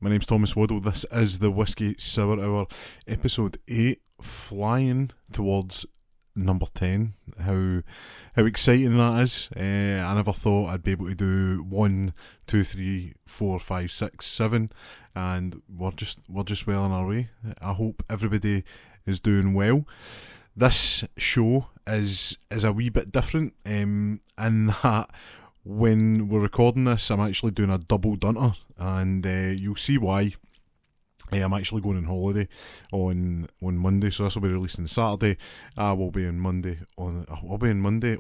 My name's Thomas Waddle. This is the Whisky Sour Hour, episode 8, flying towards number 10. How exciting that is. I never thought I'd be able to do 1, 2, 3, 4, 5, 6, 7, and we're just well on our way. I hope everybody is doing well. This show is a wee bit different in that when we're recording this, I'm actually doing a double dunter, and you'll see why. I'm actually going on holiday on Monday, so this will be released on Saturday. I'll be on holiday on Monday,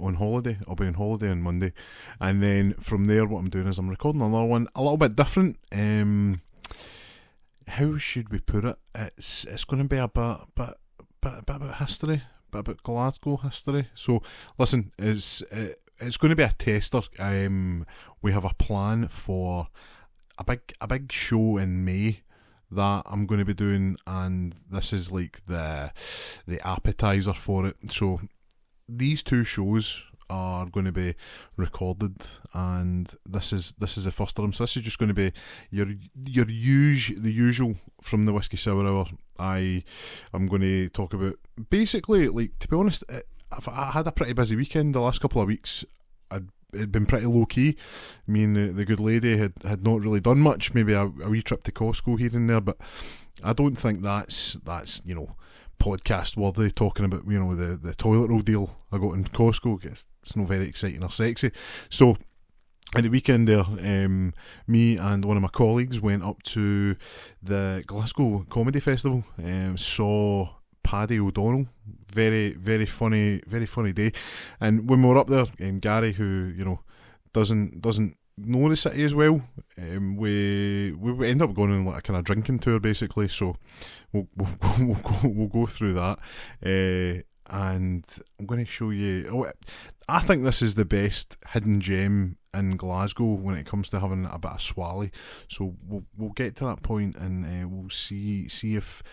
and then from there, what I'm doing is I'm recording another one a little bit different. How should we put it? It's going to be a bit about history, a bit about Glasgow history. So listen, it's going to be a tester. We have a plan for a big show in May that I'm going to be doing, and this is like the appetizer for it. So these two shows are going to be recorded, and this is the first of them. So this is just going to be the usual from the Whisky Sour Hour. I'm going to talk about basically, like, to be honest, I had a pretty busy weekend. The last couple of weeks it'd been pretty low key. Me and the good lady had not really done much. Maybe a wee trip to Costco here and there, but I don't think that's podcast worthy, talking about the toilet roll deal I got in Costco. It's not very exciting or sexy. So at the weekend there, me and one of my colleagues went up to the Glasgow Comedy Festival, saw Paddy O'Donnell. Very, very funny day. And when we were up there, Gary, who doesn't know the city as well, we ended up going on like a kind of drinking tour basically. So we'll go through that, and I'm going to show you. I think this is the best hidden gem in Glasgow when it comes to having a bit of swally. So we'll get to that point, and we'll see if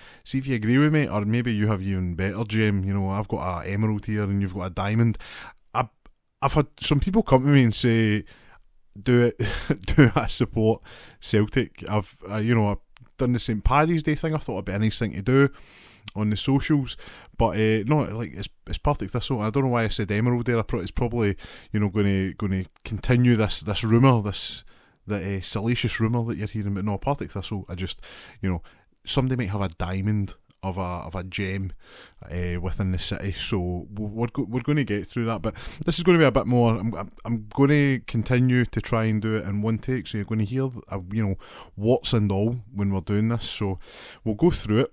you agree with me, or maybe you have even better gem. I've got an emerald here, and you've got a diamond. I've had some people come to me and say, do I support Celtic? I've done the St Paddy's Day thing. I thought it'd be a nice thing to do on the socials, but no, like it's Partick Thistle. I don't know why I said emerald there. It's probably going to continue this rumour, the salacious rumour that you're hearing. But no, Partick Thistle. I just somebody might have a diamond of a gem within the city. So we're going to get through that, but this is going to be a bit more. I'm going to continue to try and do it in one take. So you're going to hear what's and all when we're doing this. So we'll go through it.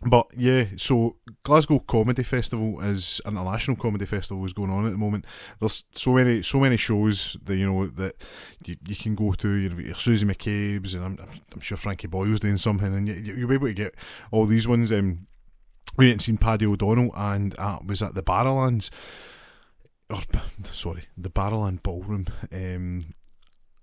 But yeah, so Glasgow Comedy Festival International Comedy Festival is going on at the moment. There's so many shows that that you can go to. Your Susie McCabe's, and I'm sure Frankie Boyle's doing something, and you'll be able to get all these ones. We hadn't seen Paddy O'Donnell, and was at the Barrowlands, the Barrowland Ballroom.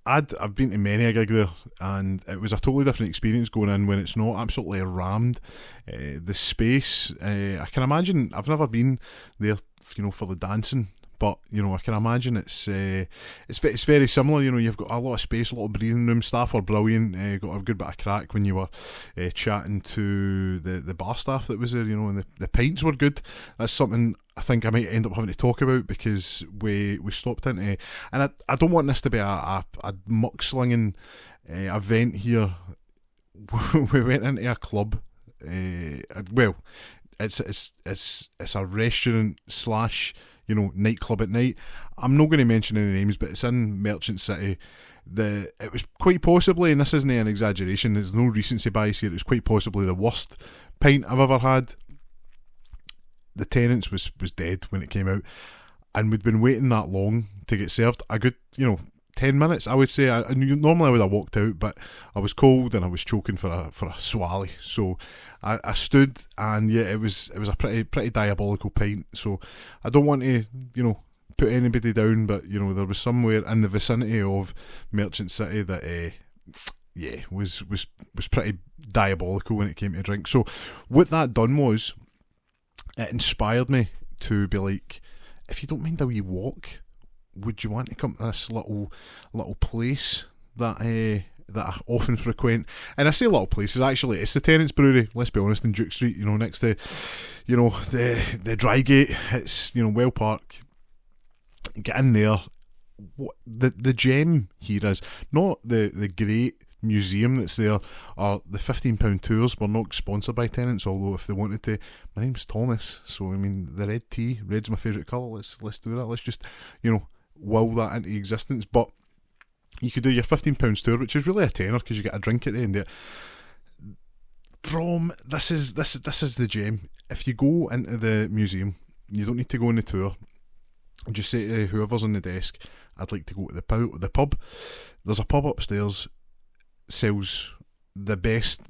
I've been to many a gig there, and it was a totally different experience going in when it's not absolutely rammed. The space, I can imagine. I've never been there, for the dancing, but I can imagine it's very similar. You've got a lot of space, a lot of breathing room. Staff are brilliant. Got a good bit of crack when you were chatting to the bar staff that was there. And the pints were good. That's something I think I might end up having to talk about, because we stopped into, and I don't want this to be a muckslinging event here. We went into a club. Well, it's a restaurant / nightclub at night. I'm not going to mention any names, but it's in Merchant City. It was quite possibly, and this isn't an exaggeration, there's no recency bias here, it was quite possibly the worst pint I've ever had. The tenants was dead when it came out, and we'd been waiting that long to get served. A good 10 minutes, I would say. Normally I would have walked out, but I was cold and I was choking for a swally, so I stood, and yeah, it was a pretty diabolical pint. So I don't want to put anybody down, but there was somewhere in the vicinity of Merchant City that was pretty diabolical when it came to drink. So what that done was, it inspired me to be like, if you don't mind a wee walk, would you want to come to this little place that that I often frequent, and I say a lot of places actually. It's the Tenants Brewery, let's be honest, in Duke Street, next to, the Drygate. It's, Well Park. Get in there. What the gem here is not the great museum that's there, or the £15 tours. We're not sponsored by Tenants, although if they wanted to. My name's Thomas, so the red tea, red's my favourite colour. Let's do that. Let's just will that into existence. But you could do your £15 tour, which is really a tenner because you get a drink at the end of it. This is the gem. If you go into the museum, you don't need to go on the tour. Just say to whoever's on the desk, I'd like to go to the pub. There's a pub upstairs, sells the best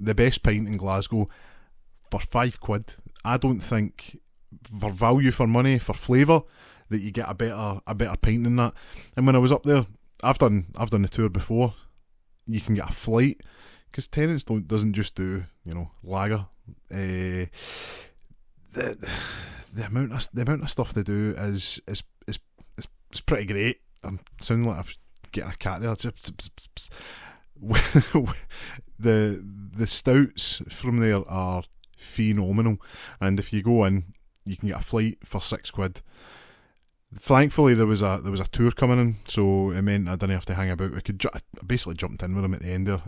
pint in Glasgow for £5. I don't think, for value for money, for flavour, that you get a better pint than that. And when I was up there, I've done the tour before. You can get a flight because Tenants doesn't just do lager. The amount of stuff they do is pretty great. I'm sounding like I'm getting a cat there. The stouts from there are phenomenal, and if you go in, you can get a flight for £6. Thankfully, there was a tour coming in, so it meant I didn't have to hang about. I basically jumped in with him at the end there.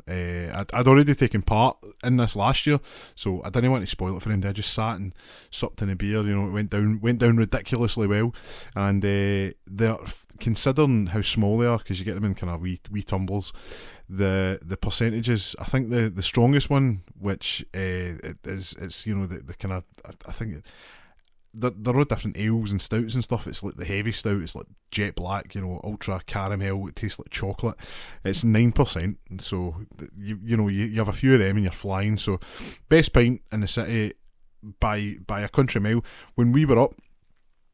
I'd already taken part in this last year, so I didn't want to spoil it for him. I just sat and supped in a beer. It went down ridiculously well, and they're considering how small they are, because you get them in kind of wee tumblers. The percentages, I think the strongest one, which it's the kind of, I think. There are different ales and stouts and stuff. It's like the heavy stout, it's like jet black, ultra caramel, it tastes like chocolate. It's 9%, so you have a few of them and you're flying. So best pint in the city by a country mile. When we were up,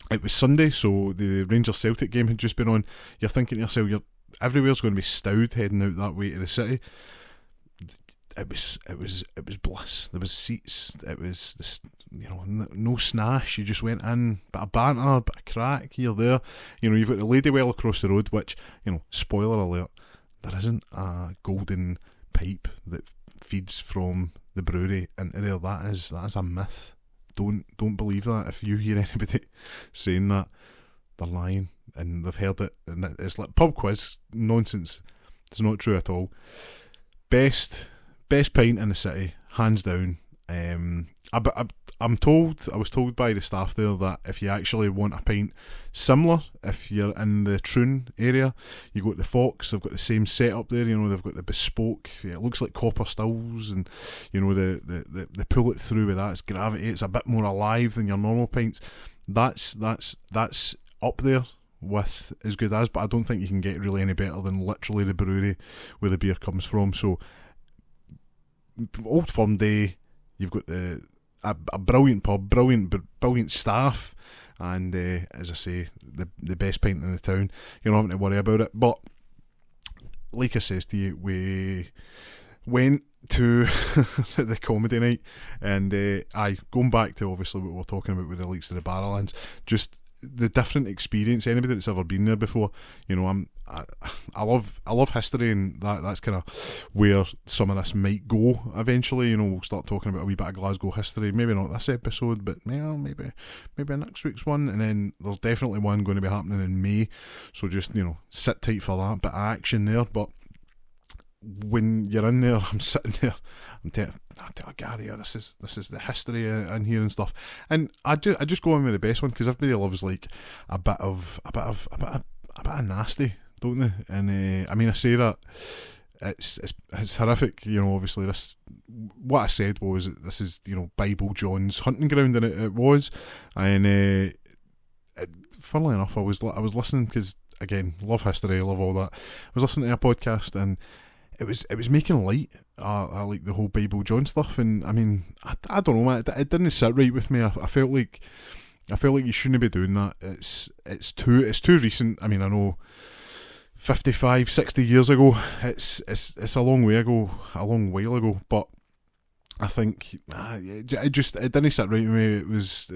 it was Sunday, so the Rangers Celtic game had just been on. You're thinking to yourself, everywhere's going to be stowed heading out that way to the city. It was bliss. There was seats. It was this, no snash. You just went in, bit of banter, bit of crack here, there. You've got the Ladywell across the road, which, spoiler alert, there isn't a golden pipe that feeds from the brewery into there. That is a myth. Don't believe that. If you hear anybody saying that, they're lying, and they've heard it, and it's like pub quiz nonsense. It's not true at all. Best pint in the city, hands down. I was told by the staff there that if you actually want a pint similar, if you're in the Troon area, you go to the Fox. They've got the same setup there. They've got the bespoke. It looks like copper stills, and they pull it through with that. It's gravity. It's a bit more alive than your normal pints. That's up there with as good as, but I don't think you can get really any better than literally the brewery where the beer comes from. So Old Firm Day, you've got a brilliant pub, brilliant staff, and as I say, the best pint in the town. You're not having to worry about it. But like I says to you, we went to the comedy night, and going back to obviously what we're talking about with the likes of the Barrowlands, just the different experience. Anybody that's ever been there before, I love history, and that's kind of where some of this might go eventually. We'll start talking about a wee bit of Glasgow history, maybe not this episode, but maybe next week's one. And then there's definitely one going to be happening in May, so just sit tight for that bit of action there. But when you're in there, I'm sitting there, I'm telling Gary, this is the history in here and stuff, and I just go in with the best one, because everybody loves like a bit of nasty, don't they? And I say that it's horrific. Obviously what I said was this is Bible John's hunting ground, and it was, and funnily enough, I was listening, because again, love history, love all that. I was listening to a podcast, and it was making light. I like the whole Bible John stuff, and I don't know, man, it didn't sit right with me. I felt like you shouldn't be doing that. It's too recent. I know 55, 60 years ago. It's a long while ago. But I think it didn't sit right with me. It was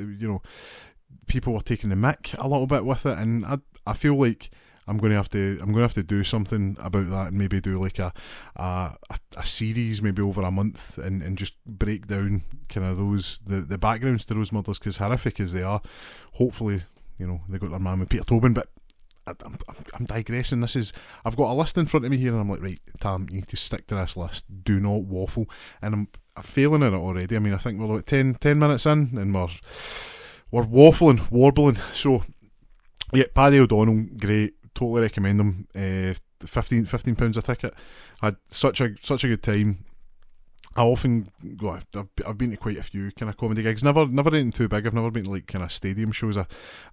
people were taking the mick a little bit with it, and I feel like I'm going to have to do something about that, and maybe do like a series, maybe over a month, and just break down kind of the backgrounds to those murders, because horrific as they are, hopefully, they got their man with Peter Tobin. But I'm digressing. I've got a list in front of me here, and I'm like, right, Tam, you need to stick to this list. Do not waffle. And I'm failing in it already. I mean, I think we're like 10 minutes in, and we're waffling, warbling. So, yeah, Paddy O'Donnell, great. Totally recommend them. £15 a ticket. I had such a good time. I often go. I've been to quite a few kind of comedy gigs. Never anything too big. I've never been to like kind of stadium shows. I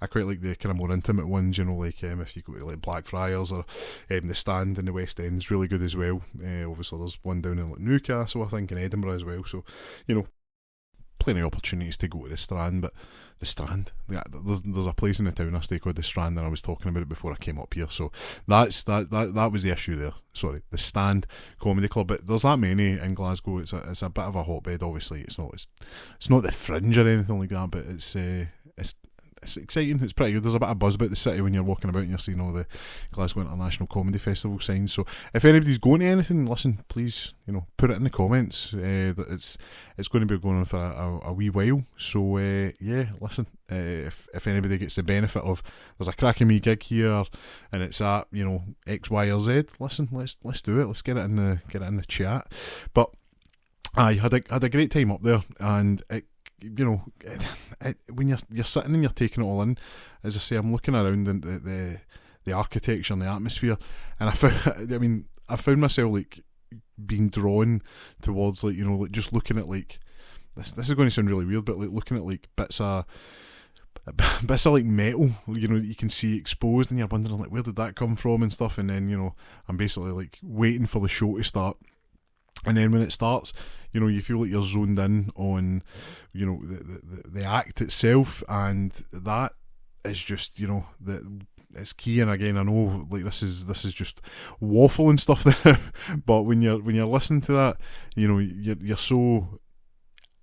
quite like the kind of more intimate ones. Like if you go to like Blackfriars or the Stand in the West End is really good as well. Obviously there's one down in like Newcastle, I think, in Edinburgh as well. So plenty of opportunities to go to the Strand, but the Strand, there's a place in the town I stay called the Strand, and I was talking about it before I came up here. So that was the issue there. Sorry, the Stand Comedy Club. But there's that many in Glasgow. It's a bit of a hotbed. Obviously, it's not the Fringe or anything like that, but it's exciting. It's pretty good. There's a bit of buzz about the city when you're walking about and you're seeing all the Glasgow International Comedy Festival signs. So if anybody's going to anything, listen, please, put it in the comments. That it's going to be going on for a wee while. So yeah, listen. If anybody gets the benefit of, there's a cracking wee gig here, and it's at X, Y, or Z. Listen, let's do it. Let's get it in the chat. But I had a great time up there, and when you're sitting and you're taking it all in, as I say, I'm looking around the architecture and the atmosphere, and I found myself like being drawn towards like just looking at like this is going to sound really weird, but like looking at like bits of like metal, you can see exposed, and you're wondering like, where did that come from and stuff. And then I'm basically like waiting for the show to start. And then when it starts, you feel like you're zoned in on, the act itself, and that is just, it's key. And again, I know like this is just waffle and stuff there, but when you're listening to that, you're so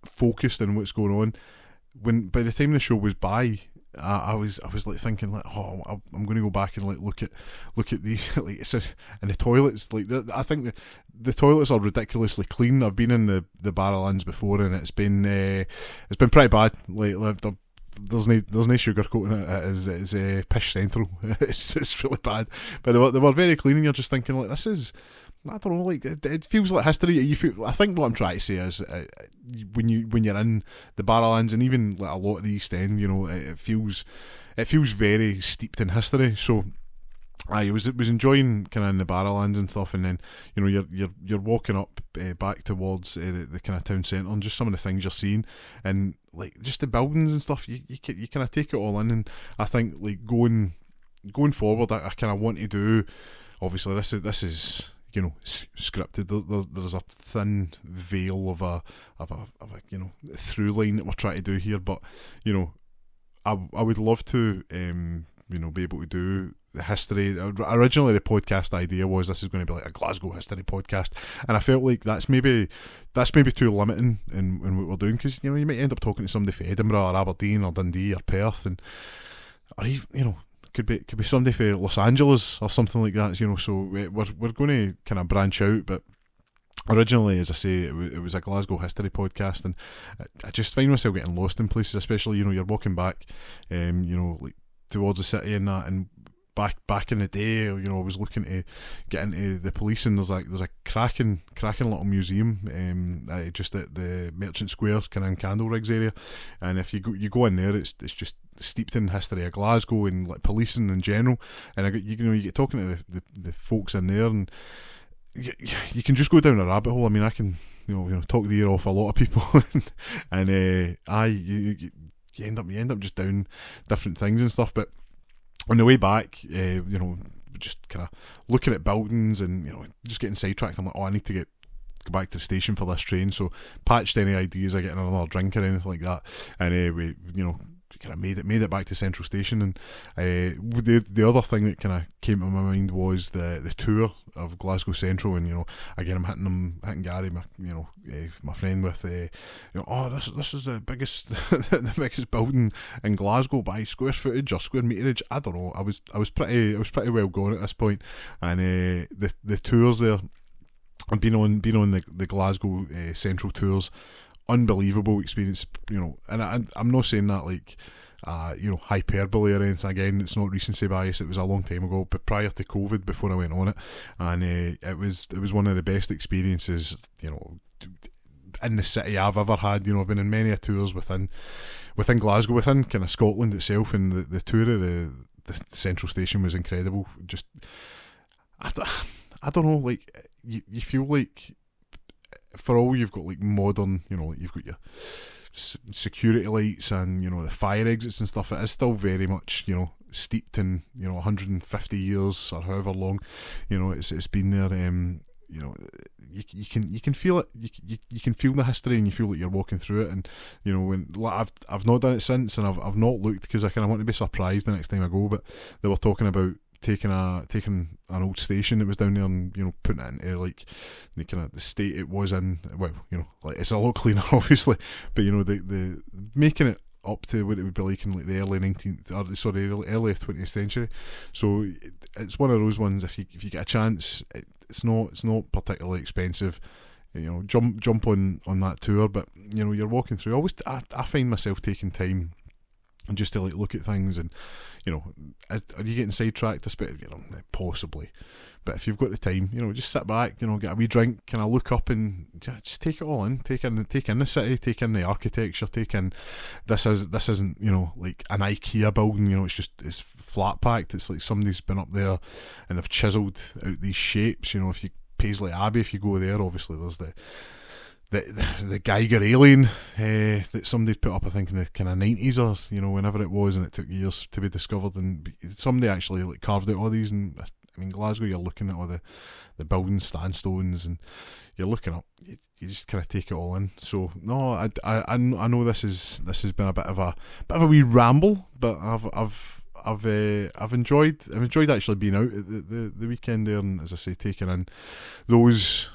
focused on what's going on. When by the time the show was by, I was like thinking like, oh, I'm going to go back and like look at these like and the toilets, like I think the toilets are ridiculously clean. I've been in the Barrowlands before, and it's been pretty bad. Like there's no sugarcoating it. It's pish central. it's really bad, but they were very clean, and you're just thinking like, this is, I don't know, like it feels like history. I think what I'm trying to say is when you're in the Barrowlands, and even like a lot of the East End, it feels very steeped in history. So I was enjoying kind of in the Barrowlands and stuff, and then you're walking up back towards the kind of town centre, and just some of the things you're seeing, and like just the buildings and stuff, you kind of take it all in. And I think like going forward, I kind of want to do, obviously this is scripted. There's a thin veil of a through line that we're trying to do here, but I would love to be able to do the history. Originally the podcast idea was this is going to be like a Glasgow history podcast, and I felt like that's maybe too limiting in what we're doing, because you might end up talking to somebody from Edinburgh or Aberdeen or Dundee or Perth, or even could be somebody for Los Angeles or something like that, so we're going to kind of branch out. But originally, as I say, it was a Glasgow history podcast, and I just find myself getting lost in places, especially you're walking back like towards the city and that, and back in the day, I was looking to get into the police, and there's a cracking little museum just at the Merchant Square kind of in Candlerigs area, and if you go in there, it's just steeped in history of Glasgow and like policing in general. And you get talking to the folks in there, and you can just go down a rabbit hole. I mean, I can talk the ear off a lot of people, and you end up just down different things and stuff. But on the way back, just kind of looking at buildings and just getting sidetracked. I'm like, I need to go back to the station for this train. So patched any ideas of getting another drink or anything like that, and we kind of made it back to Central Station, and the other thing that kind of came to my mind was the tour of Glasgow Central, and again I'm hitting Gary, my friend, with this is the biggest the biggest building in Glasgow by square footage or square meterage. I don't know. I was pretty well gone at this point, and the tours there. I've been on the Glasgow Central tours. Unbelievable experience, and I'm not saying that like hyperbole or anything. Again, it's not recency bias. It was a long time ago, but prior to COVID, before I went on it, and it was one of the best experiences in the city I've ever had. I've been in many tours within Glasgow, within kind of Scotland itself, and the tour of the Central Station was incredible. Just I don't know, like you feel like, for all you've got like modern, you've got your security lights and the fire exits and stuff, it is still very much steeped in 150 years or however long it's been there. You can feel it. You can feel the history, and you feel like you're walking through it. And when I've not done it since, and I've not looked, because I kind of want to be surprised the next time I go. But they were talking about taking an old station that was down there and putting it into like the kind of the state it was in. Well, like it's a lot cleaner obviously, but the making it up to what it would be like in like the early 20th century. So it's one of those ones, if you get a chance, it's not particularly expensive. Jump on that tour, but you're walking through. I find myself taking time and just to like look at things, and are you getting sidetracked? Possibly, but if you've got the time, just sit back, get a wee drink, kind of look up and just take it all in. Take in the city, take in the architecture, take in this isn't like an IKEA building. It's flat packed. It's like somebody's been up there and they've chiselled out these shapes. If you Paisley Abbey, if you go there, obviously there's the Geiger alien that somebody put up, I think in the kind of 90s or whenever it was, and it took years to be discovered, and somebody actually like carved out all these. And I mean, Glasgow, you're looking at all the buildings, sandstones, and you're looking up, you just kind of take it all in. So no, I know this has been a bit of a wee ramble, but I've enjoyed actually being out at the weekend there, and as I say, taking in those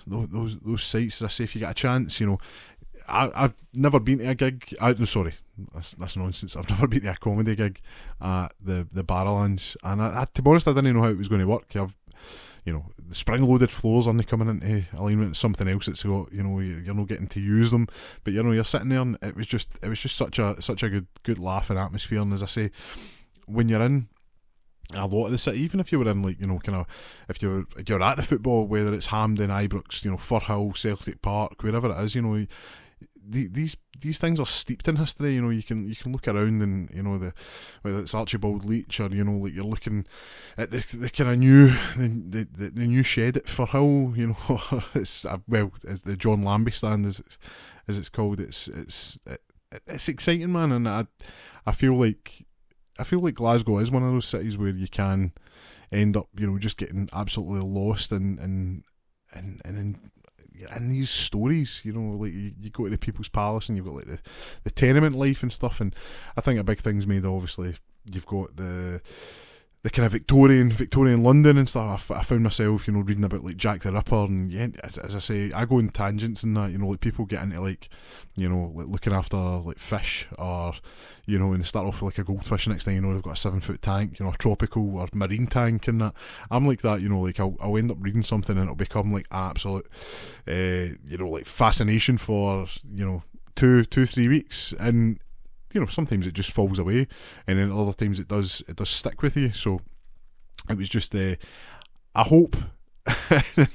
sights. As I say, if you get a chance, I've never been to a gig. Sorry, that's nonsense. I've never been to a comedy gig at the Barrowlands, and to be honest, I didn't know how it was going to work. The spring-loaded floors aren't coming into alignment. It's something else that's got, you're not getting to use them, but you're sitting there, and it was just such a good laugh and atmosphere. And as I say, when you're in a lot of the city, even if you were in like if you're at the football, whether it's Hampden, Ibrox, Firhill, Celtic Park, wherever it is, these things are steeped in history. You can look around, and whether it's Archibald Leach, or like you're looking at the kind of the new shed at Firhill. It's the John Lambie stand as it's called. It's exciting, man, and I feel like Glasgow is one of those cities where you can end up, just getting absolutely lost in these stories. Like you go to the People's Palace, and you've got like the tenement life and stuff. And I think a big thing's made, obviously, you've got the kind of Victorian London and stuff. I found myself, reading about like Jack the Ripper, and as I say, I go in tangents and that. Like people get into like looking after like fish, or and they start off with like a goldfish. Next thing they've got a 7-foot tank, a tropical or marine tank, and that. I'm like that, like I'll end up reading something and it'll become like absolute, like fascination for 2-3 weeks, and sometimes it just falls away, and then other times it does stick with you. So it was just I hope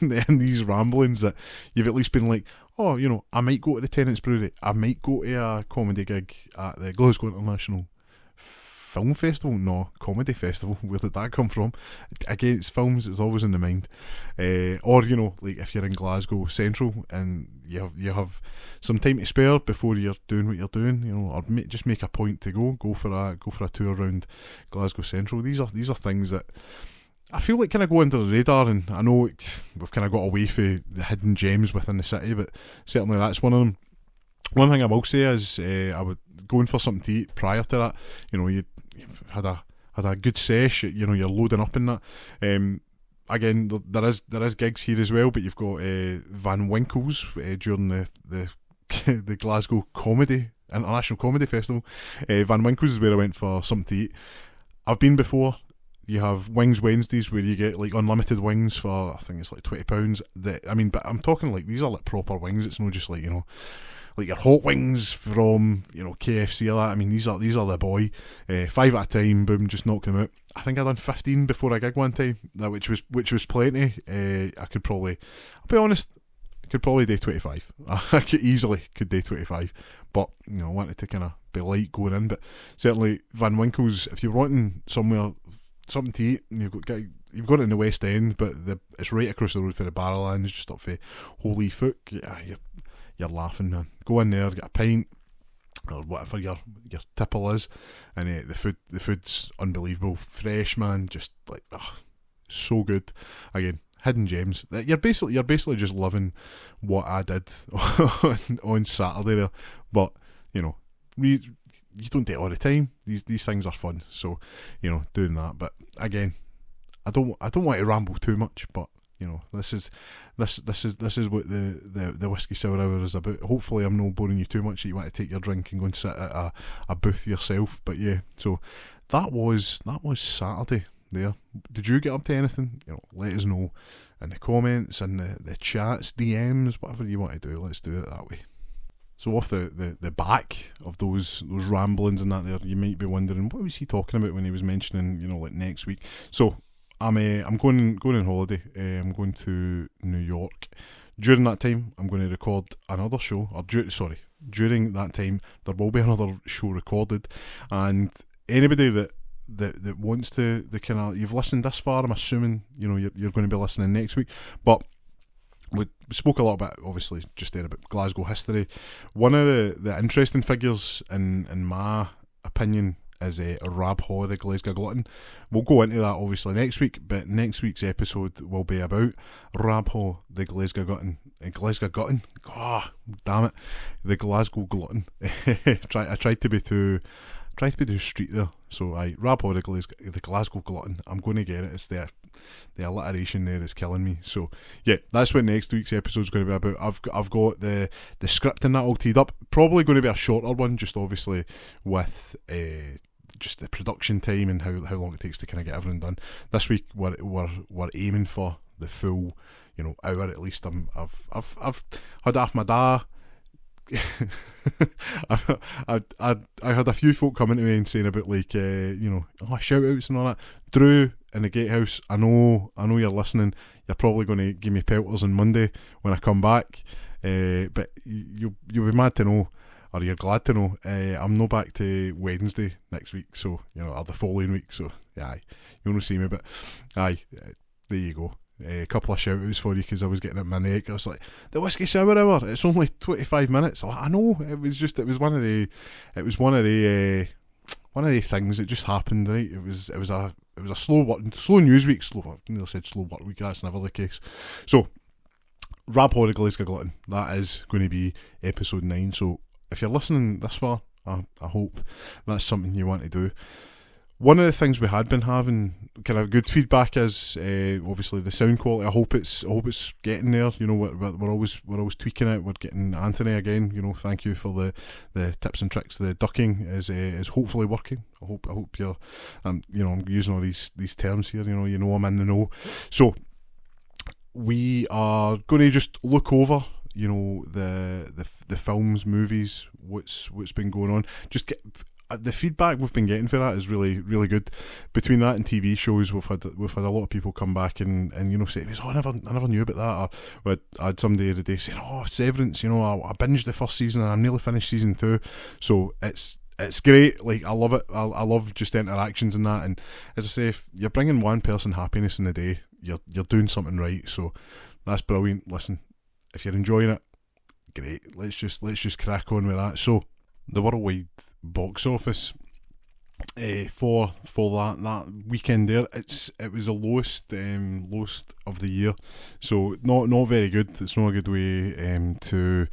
in these ramblings that you've at least been like, oh, I might go to the Tennent's Brewery, I might go to a comedy gig at the Glasgow International Film Festival. No, Comedy Festival. Where did that come from? Again, it's films, it's always in the mind. Or like if you're in Glasgow Central and you have some time to spare before you're doing what you're doing, or just make a point to go for a tour around Glasgow Central. These are things that I feel like kind of go under the radar, and I know we've kind of got away from the hidden gems within the city, but certainly that's one of them. One thing I will say is I would going for something to eat prior to that. You've had a good sesh. You're loading up in that. Again, there is gigs here as well, but you've got Van Winkle's during the the Glasgow International Comedy Festival. Van Winkle's is where I went for something to eat. I've been before. You have Wings Wednesdays where you get like unlimited wings for, I think it's like £20. But I'm talking like these are like proper wings. It's not just like like your hot wings from KFC or that. These are the boy. 5 at a time, boom, just knock them out. I think I done 15 before a gig one time, which was plenty. I'll be honest, I could probably do 25. I could easily do 25, but I wanted to kind of be light going in. But certainly Van Winkle's, if you're wanting something to eat, you've got it in the West End, but it's right across the road for the Barrowlands, just up for Holy Foot. Yeah, you're laughing, man. Go in there, get a pint or whatever your tipple is, and the food's unbelievable, fresh, man. Just like so good. Again, hidden gems. You're basically just loving what I did on Saturday there, but you don't do it all the time. These things are fun, so doing that. But again, I don't want to ramble too much, but this is what the Whisky Sour Hour is about. Hopefully I'm not boring you too much that you want to take your drink and go and sit at a booth yourself. But yeah, so that was Saturday there. Did you get up to anything? Let us know in the comments and the chats, DMs, whatever you want to do. Let's do it that way. So off the back of those ramblings and that there, you might be wondering, what was he talking about when he was mentioning, like next week? So I'm going on holiday. I'm going to New York. During that time, I'm going to record another show. During that time, there will be another show recorded. And anybody that wants to, you've listened this far, I'm assuming, you're going to be listening next week. But we spoke a lot about, obviously, just there about Glasgow history. One of the interesting figures, in my opinion, is Rab Haw, the Glasgow Glutton. We'll go into that, obviously, next week, but next week's episode will be about Rab Haw, the Glasgow Glutton. Glasgow Glutton? Oh, damn it. The Glasgow Glutton. I tried to be too street there. So Rab Haw, the Glasgow Glutton. I'm going to get it. It's the alliteration there is killing me. So yeah, that's what next week's episode is going to be about. I've got the script and that all teed up. Probably going to be a shorter one, just obviously with just the production time and how long it takes to kind of get everything done. This week we're aiming for the full hour at least. I've had half my day. I had a few folk coming to me and saying about shout outs and all that. Drew in the Gatehouse, I know you're listening. You're probably going to give me pelters on Monday when I come back, but you'll be mad to know, or you're glad to know, I'm not back to Wednesday next week, so or the following week. So yeah, you'll not see me, but there you go. A couple of shout outs for you because I was getting at my neck. I was like, the Whisky Sour Hour, it's only 25 minutes. I know, it was one of the things that just happened, right? It was a slow news week. I nearly said slow work week. That's never the case. So Rab Haw, the Glasgow Glutton, that is going to be episode 9. So if you're listening this far, I hope that's something you want to do. One of the things we had been having kind of good feedback is obviously the sound quality. I hope it's getting there. We're always tweaking it. We're getting Anthony again. Thank you for the tips and tricks. The ducking is hopefully working. I hope you're I'm using all these terms here. I'm in the know. So we are going to just look over the films, movies, what's been going on. Just get. The feedback we've been getting for that is really, really good. Between that and TV shows, we've had a lot of people come back and say, "Oh, I never knew about that." Or I had somebody the other day saying, "Oh, Severance, I binged the first season and I'm nearly finished season 2." So it's great. Like, I love it. I love just interactions and that. And as I say, if you're bringing one person happiness in the day, you're doing something right. So that's brilliant. Listen, if you're enjoying it, great. Let's just crack on with that. So the worldwide box office for that weekend there, it was the lowest of the year, so not very good. It's not a good way to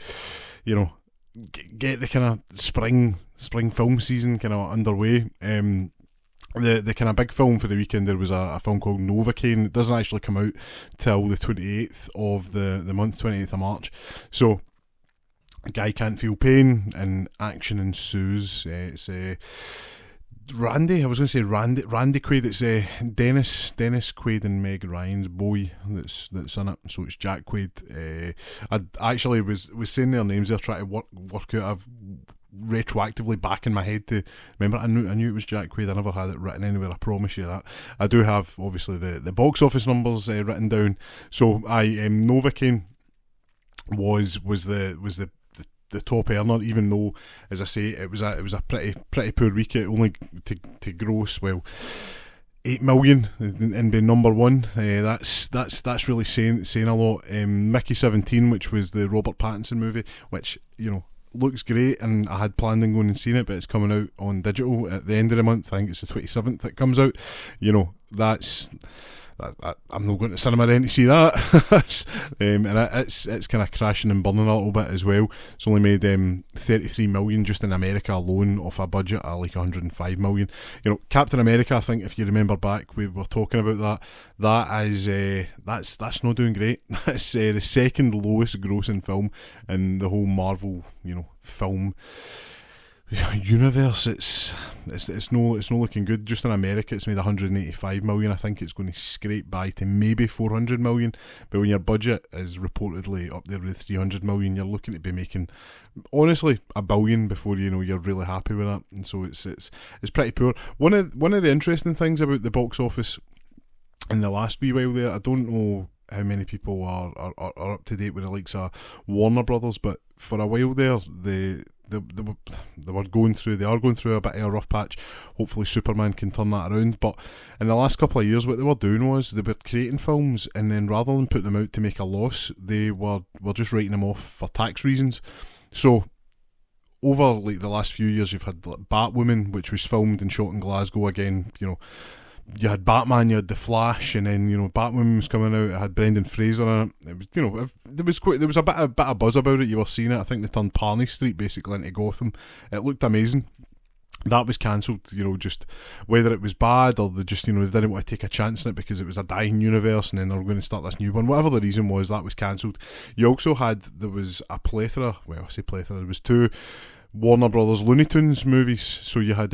get the kind of spring film season kind of underway. The kind of big film for the weekend, there was a film called Novocaine. It doesn't actually come out till the 28th of the month, 28th of March. So, a guy can't feel pain and action ensues. It's Randy Quaid. It's Dennis Quaid and Meg Ryan's boy that's in it. So it's Jack Quaid. I actually was saying their names there, trying to work out. I've retroactively back in my head to remember. I knew it was Jack Quaid. I never had it written anywhere, I promise you that. I do have obviously the box office numbers written down. So Novocaine was the top earner, even though, as I say, it was a pretty poor week. It only to gross 8 million and be number one. That's really saying a lot. Mickey 17, which was the Robert Pattinson movie, which looks great, and I had planned on going and seeing it, but it's coming out on digital at the end of the month. I think it's the 27th it comes out. I'm not going to cinema then to see that. And it's kind of crashing and burning a little bit as well. It's only made 33 million just in America alone off a budget of like 105 million. Captain America, I think if you remember back, we were talking about that's not doing great. That's the second lowest grossing film in the whole Marvel film universe. It's no looking good. Just in America it's made 185 million. I think it's going to scrape by to maybe 400 million, but when your budget is reportedly up there with 300 million, you're looking to be making honestly $1 billion before you're really happy with that. And so it's pretty poor. One of the interesting things about the box office in the last wee while there, I don't know how many people are up to date with the likes of Warner Brothers, but for a while there they are going through a bit of a rough patch. Hopefully Superman can turn that around. But in the last couple of years, what they were doing was they were creating films, and then rather than put them out to make a loss, they were just writing them off for tax reasons. So over like the last few years, you've had like Batwoman, which was filmed and shot in Glasgow again. You had Batman, you had The Flash, and then Batwoman was coming out. It had Brendan Fraser in it. It was there was a bit of buzz about it. You were seeing it. I think they turned Parney Street basically into Gotham. It looked amazing. That was cancelled. Just whether it was bad or they just they didn't want to take a chance on it because it was a dying universe, and then they were going to start this new one. Whatever the reason was, that was cancelled. You also had there was a plethora. Well, I say plethora. There was 2 Warner Brothers Looney Tunes movies. So you had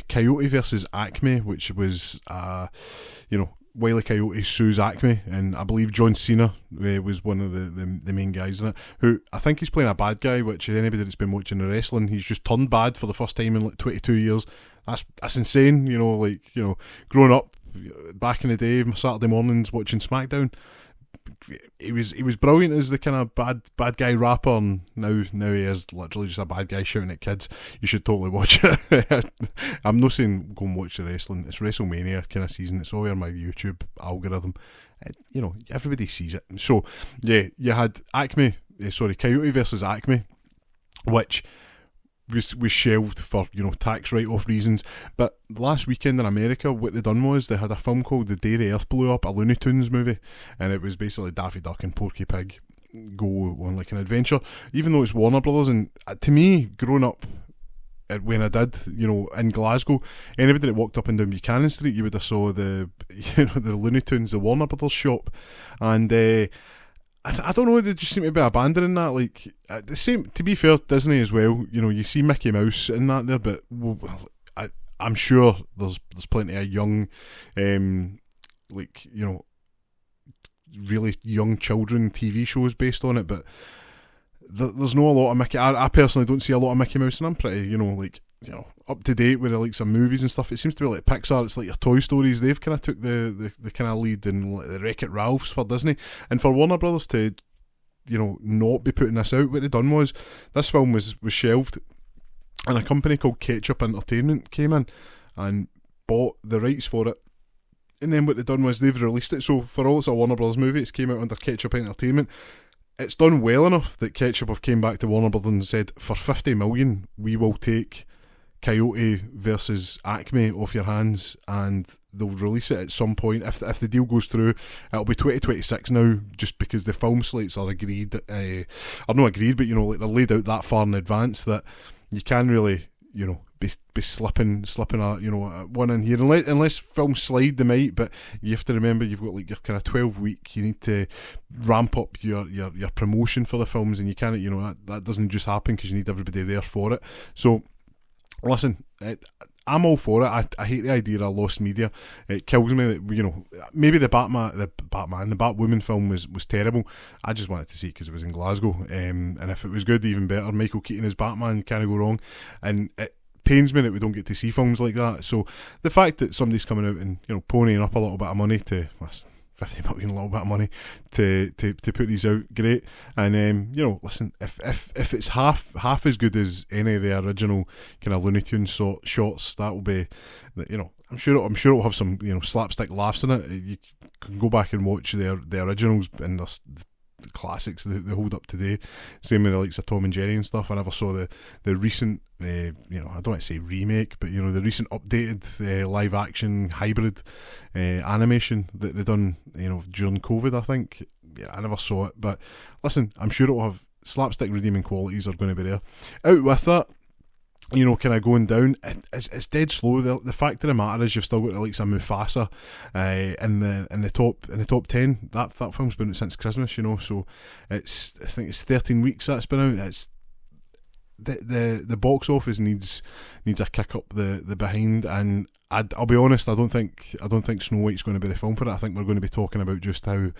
Coyote versus Acme, which was Wile E. Coyote sues Acme, and I believe John Cena was one of the main guys in it, who I think he's playing a bad guy, which anybody that's been watching the wrestling, he's just turned bad for the first time in like 22 years. That's insane. Growing up back in the day, my Saturday mornings watching SmackDown, he was brilliant as the kind of bad guy rapper, and now he is literally just a bad guy shouting at kids. You should totally watch it. I'm not saying go and watch the wrestling. It's WrestleMania kind of season. It's all over my YouTube algorithm. Everybody sees it. So yeah, you had Coyote versus Acme, which was shelved for tax write-off reasons. But last weekend in America, what they done was they had a film called The Day the Earth Blew Up, a Looney Tunes movie, and it was basically Daffy Duck and Porky Pig go on like an adventure, even though it's Warner Brothers. And to me, growing up when I did, in Glasgow, anybody that walked up and down Buchanan Street, you would have saw the the Looney Tunes, the Warner Brothers shop, and I don't know, they just seem to be abandoning that. Like the same, to be fair, Disney as well. You see Mickey Mouse in that there, but I'm sure there's plenty of young, really young children TV shows based on it. But there's not a lot of Mickey. I personally don't see a lot of Mickey Mouse, and I'm pretty, up to date with the likes of movies and stuff. It seems to be like Pixar. It's like your Toy Stories. They've kind of took the kind of lead in the Wreck-It Ralphs for Disney, and for Warner Brothers to not be putting this out. What they done was this film was shelved, and a company called Ketchup Entertainment came in and bought the rights for it. And then what they've done was they've released it. So for all it's a Warner Brothers movie, it's came out under Ketchup Entertainment. It's done well enough that Ketchup have came back to Warner Brothers and said, for 50 million we will take Coyote versus Acme off your hands, and they'll release it at some point. If the deal goes through, it'll be 2026 now, just because the film slates are agreed, or not agreed, but like they're laid out that far in advance that you can't really, be slipping one in here, unless films slide, they might. But you have to remember, you've got like your kind of 12-week. You need to ramp up your promotion for the films, and you can't, that doesn't just happen because you need everybody there for it. So listen, I'm all for it. I hate the idea of lost media. It kills me that, maybe the Batwoman film was terrible. I just wanted to see it because it was in Glasgow, and if it was good, even better. Michael Keaton as Batman, can't go wrong. And it pains me that we don't get to see films like that. So the fact that somebody's coming out and ponying up a little bit of money to 50 million, a little bit of money to put these out, great. And listen, if it's half as good as any of the original kind of Looney Tunes shorts, that will be, I'm sure it'll have some slapstick laughs in it. You can go back and watch the originals, and there's the classics they hold up today. Same with the likes of Tom and Jerry and stuff. I never saw the recent I don't want to say remake, but the recent updated live action hybrid animation that they done during COVID, I think. I never saw it, but listen, I'm sure it'll have slapstick redeeming qualities are going to be there. Out with that, kind of going down, it's dead slow. The fact of the matter is, you've still got the likes of Mufasa in the top 10. That film's been out since Christmas, so I think it's 13 weeks that's been out. It's the box office needs a kick up the behind, and I'll be honest, I don't think Snow White's going to be the film for it. I think we're going to be talking about just how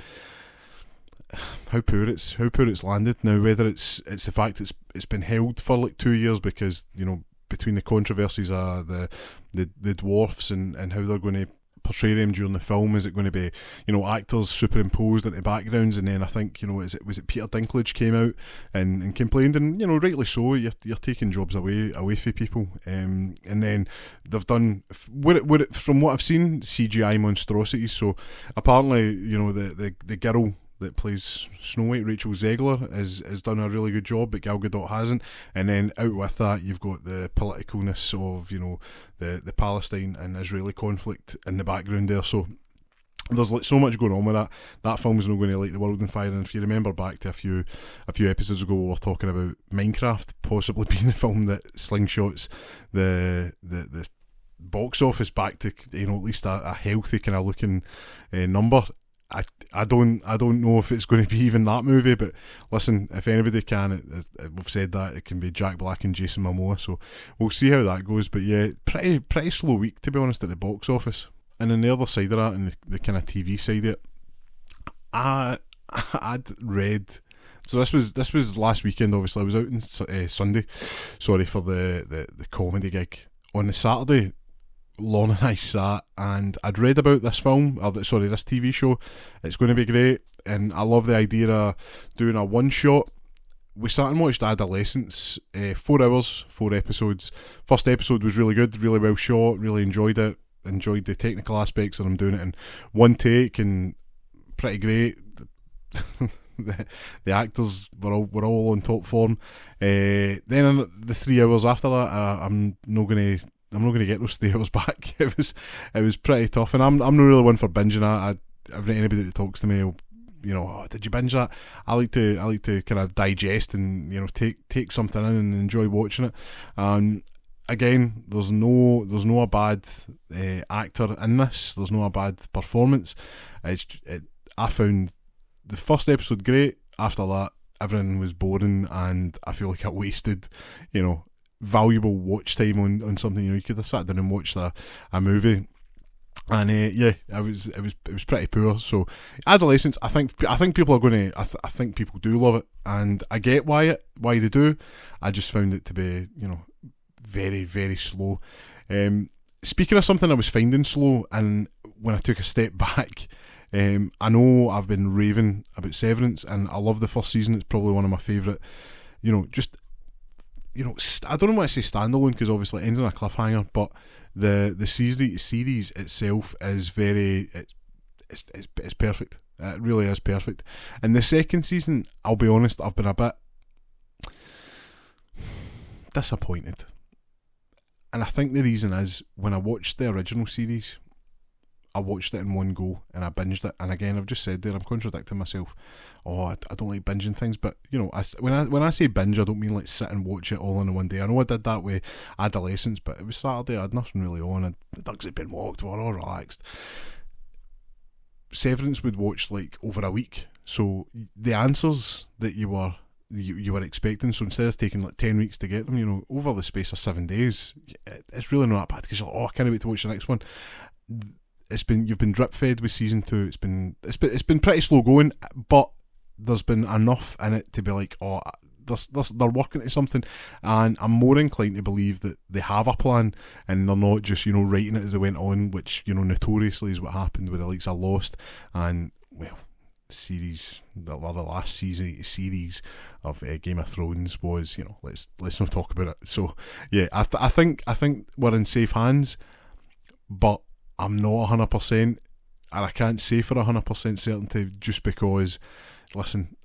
poor it's landed now. Whether it's the fact it's been held for like 2 years because between the controversies of the dwarfs and how they're going to portray them during the film. Is it going to be actors superimposed into backgrounds? And then I think was it Peter Dinklage came out and complained, and rightly so. You're taking jobs away from people, and then they've done from what I've seen, CGI monstrosities. So apparently the girl that plays Snow White, Rachel Zegler, has done a really good job, but Gal Gadot hasn't. And then out with that, you've got the politicalness of the Palestine and Israeli conflict in the background there. So there's like so much going on with that. That film's not going to light the world on fire. And if you remember back to a few episodes ago, we were talking about Minecraft possibly being the film that slingshots the box office back to at least a healthy kind of looking number. I don't know if it's going to be even that movie, but listen, if anybody can, we've said that it can be Jack Black and Jason Momoa, so we'll see how that goes. But yeah, pretty slow week, to be honest, at the box office. And on the other side of that, and the kind of TV side of it, I'd read. So this was last weekend. Obviously, I was out on Sunday. Sorry for the comedy gig. On the Saturday, Lorne and I sat and I'd read about this film, this TV show. It's going to be great, and I love the idea of doing a one shot. We sat and watched Adolescence, 4 hours, 4 episodes. First episode was really good, really well shot, really enjoyed it, enjoyed the technical aspects, and I'm doing it in one take and pretty great. the actors were all on top form. Then in the 3 hours after that, I'm not going to get those 3 hours back. It was pretty tough, and I'm not really one for binging that. Anybody that talks to me will, oh, did you binge that? I like to kind of digest and take something in and enjoy watching it. Again, there's no a bad actor in this. There's no a bad performance. I found the first episode great. After that, everything was boring, and I feel like I wasted, valuable watch time on something. You could have sat down and watched a movie, and it was pretty poor. So Adolescence, I think people are going to. I think people do love it, and I get why they do. I just found it to be very, very slow. Speaking of something I was finding slow, and when I took a step back, I know I've been raving about Severance, and I love the first season. It's probably one of my favourite. I don't want to say standalone because obviously it ends on a cliffhanger, but the series itself is it's perfect. It really is perfect. And the second season, I'll be honest, I've been a bit disappointed. And I think the reason is, when I watched the original series, I watched it in one go and I binged it. And again, I've just said there, I'm contradicting myself. I don't like binging things, but you know, when I say binge, I don't mean like sit and watch it all in one day. I know I did that with Adolescence, but it was Saturday, I had nothing really on, the dogs had been walked, we were all relaxed. Severance would watch like over a week, so the answers that you were expecting, so instead of taking like 10 weeks to get them, you know, over the space of 7 days, it's really not that bad, because you're like, I can't wait to watch the next one. You've been drip fed with season 2. It's been pretty slow going, but there's been enough in it to be like, they're working to something, and I'm more inclined to believe that they have a plan and they're not just, you know, writing it as they went on, which, you know, notoriously is what happened with the likes of Lost and, well, the last series of Game of Thrones was, you know, let's not talk about it. So yeah, I think we're in safe hands, but I'm not 100%, and I can't say for 100% certainty, just because, listen,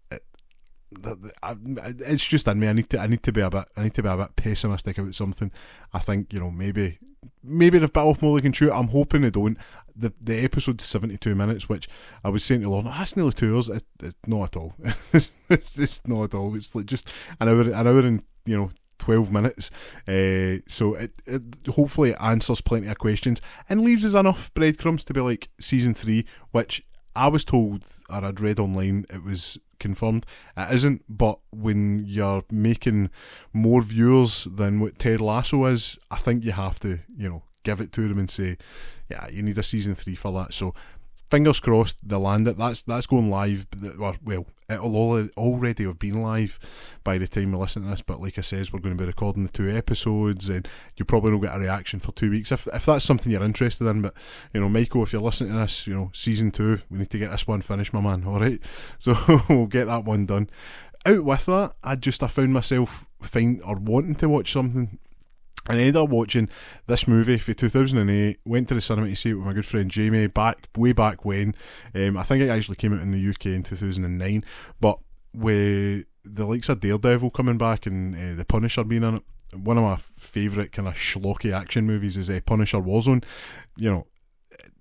it's just in me. I need to be a bit pessimistic about something. I think, you know, maybe they've bit off more they can chew. I'm hoping they don't. The episode's 72 minutes, which I was saying to Lauren, that's nearly 2 hours. It's not at all. it's not at all. It's like just an hour and, you know, 12 minutes. So it hopefully answers plenty of questions and leaves us enough breadcrumbs to be like season 3, which I was told, or I'd read online, it was confirmed. It isn't, but when you're making more viewers than what Ted Lasso is, I think you have to, you know, give it to them and say, yeah, you need a season 3 for that. So fingers crossed they'll land it. That's going live, or well, it'll already have been live by the time we listen to this, but like I says, we're going to be recording the 2 episodes, and you probably don't get a reaction for 2 weeks if that's something you're interested in. But, you know, Michael, if you're listening to this, you know, season 2, we need to get this one finished, my man. Alright, so we'll get that one done. Out with that, I found myself wanting to watch something, and I ended up watching this movie for 2008. Went to the cinema to see it with my good friend Jamie way back when. I think it actually came out in the UK in 2009. But with the likes of Daredevil coming back and The Punisher being in it, one of my favourite kind of schlocky action movies is Punisher Warzone. You know,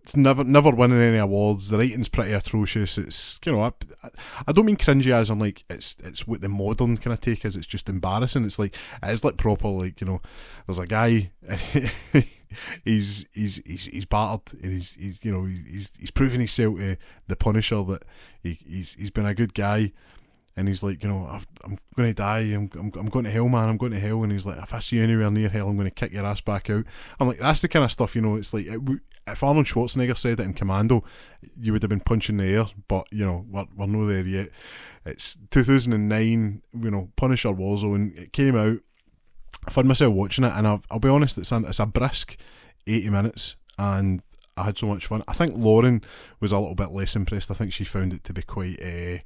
it's never winning any awards. The writing's pretty atrocious. It's, you know, I don't mean cringy as in like it's what the modern kind of take is. It's just embarrassing. It's like, it is like proper, like, you know, there's a guy he's battered and he's you know he's proving himself to the Punisher that he's been a good guy. And he's like, you know, I'm going to die, I'm going to hell, man, I'm going to hell. And he's like, if I see you anywhere near hell, I'm going to kick your ass back out. I'm like, that's the kind of stuff, you know, it's like, if Arnold Schwarzenegger said it in Commando, you would have been punching the air, but, you know, we're not there yet. It's 2009, you know, Punisher Warzone, it came out, I found myself watching it, and I'll be honest, it's a brisk 80 minutes, and I had so much fun. I think Lauren was a little bit less impressed. I think she found it to be quite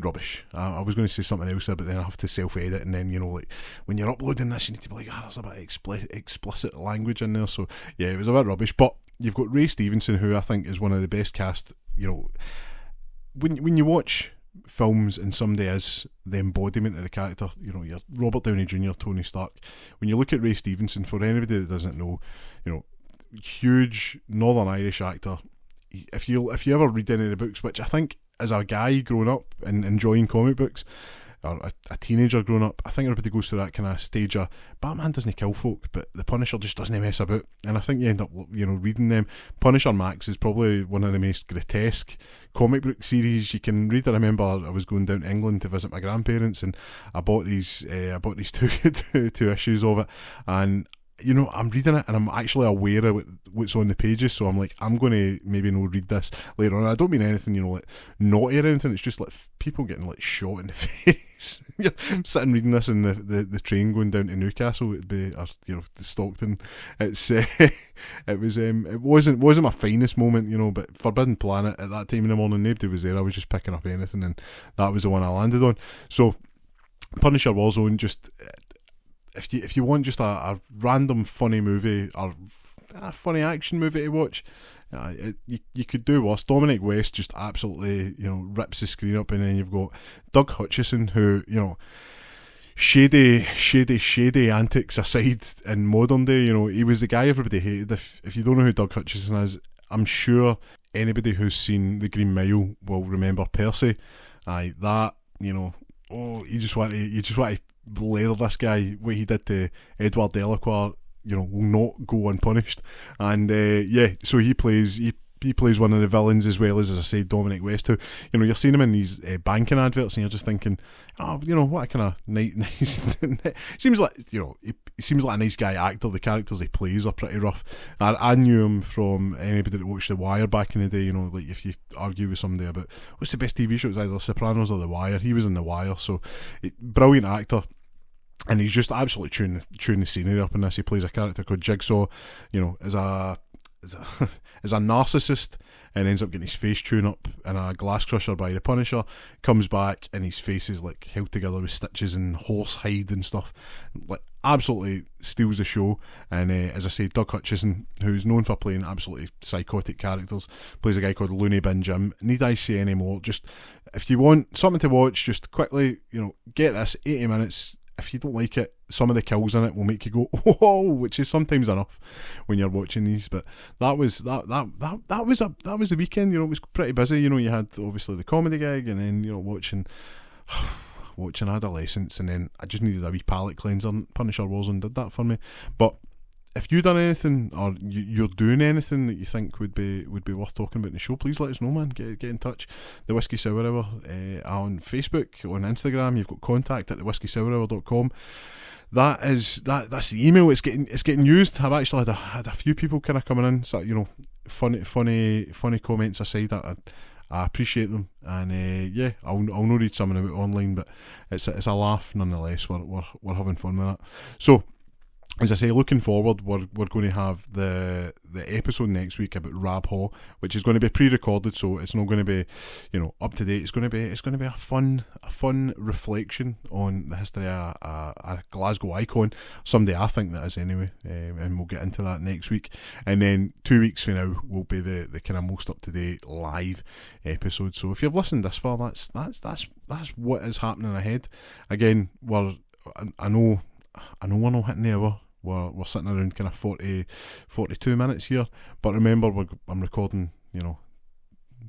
rubbish. I was going to say something else there, but then I have to self-edit, and then, you know, like, when you're uploading this, you need to be like, there's a bit of explicit language in there. So yeah, it was a bit rubbish. But you've got Ray Stevenson, who I think is one of the best cast. You know, when you watch films and somebody is the embodiment of the character, you know, you're Robert Downey Jr., Tony Stark. When you look at Ray Stevenson, for anybody that doesn't know, you know, huge Northern Irish actor. If you ever read any of the books, which I think, as a guy growing up and enjoying comic books, or a teenager growing up, I think everybody goes through that kind of stage of Batman doesn't kill folk, but the Punisher just doesn't mess about. And I think you end up, you know, reading them. Punisher Max is probably one of the most grotesque comic book series you can read. I remember I was going down to England to visit my grandparents, and I bought these two issues of it, and, you know, I'm reading it and I'm actually aware of what's on the pages, so I'm like, I'm going to maybe read this later on. I don't mean anything, you know, like naughty or anything. It's just like people getting like shot in the face. I'm sitting reading this in the train going down to Newcastle, it'd be, or, you know, to Stockton. It's it wasn't my finest moment, you know, but Forbidden Planet at that time in the morning, nobody was there. I was just picking up anything, and that was the one I landed on. So Punisher Warzone, just, if you want just a random funny movie or a funny action movie to watch, you could do worse. Dominic West just absolutely, you know, rips the screen up, and then you've got Doug Hutchison, who, you know, shady antics aside in modern day, he was the guy everybody hated. If you don't know who Doug Hutchison is, I'm sure anybody who's seen The Green Mile will remember Percy. Aye, that, oh, you just want to leather this guy. What he did to Edward Delacroix, will not go unpunished. And so he plays one of the villains, as well as I say, Dominic West, who, you're seeing him in these banking adverts, and you're just thinking, what a kind of nice seems like, he seems like a nice guy actor. The characters he plays are pretty rough. I knew him from anybody that watched The Wire back in the day. Like if you argue with somebody about what's the best TV show, it's either Sopranos or The Wire. He was in The Wire, so brilliant actor. And he's just absolutely chewing the scenery up in this. He plays a character called Jigsaw, as a narcissist, and ends up getting his face chewed up in a glass crusher by the Punisher. Comes back and his face is like held together with stitches and horse hide and stuff. Like absolutely steals the show. And as I say, Doug Hutchison, who's known for playing absolutely psychotic characters, plays a guy called Looney Bin Jim. Need I say any more? Just if you want something to watch, just quickly, get this 80 minutes. If you don't like it, some of the kills in it will make you go, "Oh," which is sometimes enough when you're watching these. But that was the weekend. It was pretty busy. You had obviously the comedy gig, and then watching Adolescence, and then I just needed a wee palate cleanser. Punisher Warzone did that for me. But if you've done anything, or you're doing anything that you think would be worth talking about in the show, please let us know, man. Get in touch. The Whisky Sour Hour on Facebook, on Instagram. You've got contact at thewhiskeysourhour.com. That's the email. It's getting used. I've actually had a few people kind of coming in. So funny comments aside, I appreciate them, and I'll not read some of them online, but it's a laugh nonetheless. We're having fun with that. So, as I say, looking forward, we're going to have the episode next week about Rab Haw, which is going to be pre-recorded, so it's not going to be, up to date. It's going to be a fun reflection on the history of a Glasgow icon. Someday I think that is anyway, and we'll get into that next week. And then 2 weeks from now will be the kind of most up to date live episode. So if you've listened this far, that's what is happening ahead. Again, I know we're not hitting the hour. We're sitting around kind of 42 minutes here, but remember I'm recording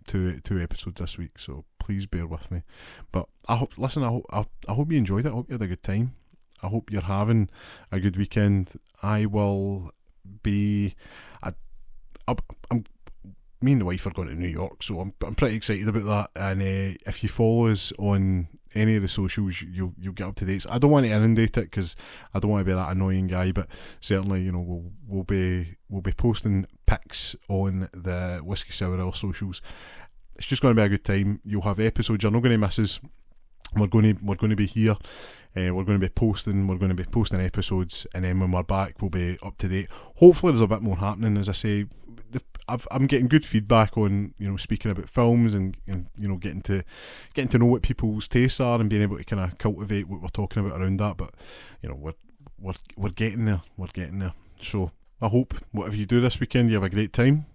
two episodes this week, so please bear with me. But I hope you enjoyed it. I hope you had a good time. I hope you're having a good weekend. I will be. Me and the wife are going to New York, so I'm pretty excited about that. And if you follow us on any of the socials, you'll get up to date. I don't want to inundate it because I don't want to be that annoying guy, but certainly we'll be posting pics on the Whisky Sour Hour socials. It's just going to be a good time. You'll have episodes you're not going to miss us. We're going to be here. We're going to be posting episodes, and then when we're back, we'll be up to date. Hopefully, there's a bit more happening. As I say, I'm getting good feedback on speaking about films and getting to know what people's tastes are and being able to kind of cultivate what we're talking about around that. But we're getting there. We're getting there. So I hope whatever you do this weekend, you have a great time.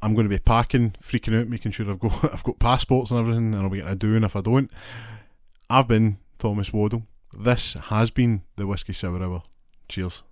I'm going to be packing, freaking out, making sure I've got passports and everything, and I'll be getting a doing if I don't. I've been Thomas Waddle. This has been the Whisky Sour Hour. Cheers.